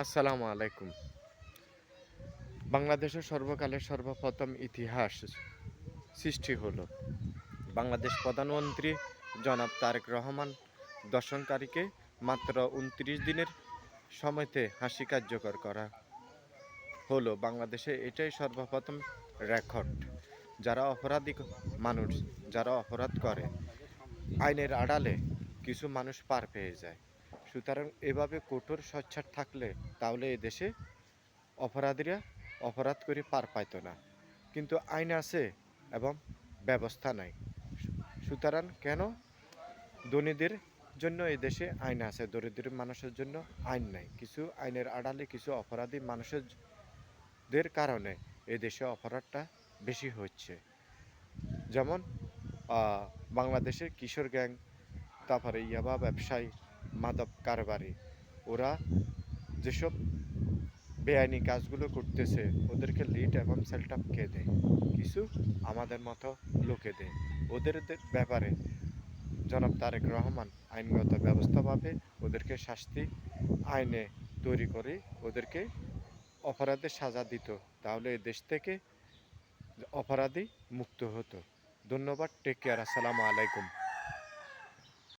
আসসালামু আলাইকুম। বাংলাদেশের সর্বকালের সর্বপ্রথম ইতিহাস সৃষ্টি হলো। বাংলাদেশ প্রধানমন্ত্রী জনাব তারেক রহমান দর্শনকারীকে মাত্র ২৯ দিনের সময়তে ফাঁসি কার্যকর করা হলো। বাংলাদেশে এটাই সর্বপ্রথম রেকর্ড। যারা অপরাধী মানুষ, যারা অপরাধ করে, আইনের আড়ালে কিছু মানুষ পার পেয়ে যায়। সুতরাং এভাবে কঠোর সোচ্চার থাকলে তাহলে এ দেশে অপরাধীরা অপরাধ করে পার পাইত না। কিন্তু আইন আছে এবং ব্যবস্থা নাই। সুতরাং কেন ধনীদের জন্য এই দেশে আইন আছে, দরিদ্র মানুষের জন্য আইন নাই? কিছু আইনের আড়ালে কিছু অপরাধী মানুষদের কারণে এই দেশে অপরাধটা বেশি হচ্ছে। যেমন বাংলাদেশের কিশোর গ্যাং, তারপরে ইয়াবা ব্যবসায়ী, মাদক কারবারি, ওরা যেসব বেআইনি কাজগুলো করতেছে ওদেরকে লিড এবং সেলটাপ কে দেয়? কিছু আমাদের মতো লোকে দেয়। ওদের ব্যাপারে জনাব তারেক রহমান আইনগত ব্যবস্থা পাবে, ওদেরকে শাস্তি আইনে তৈরি করে ওদেরকে অপরাধের সাজা দিত, তাহলে এই দেশ থেকে অপরাধী মুক্ত হতো। ধন্যবাদ। Take care. আসসালামু আলাইকুম।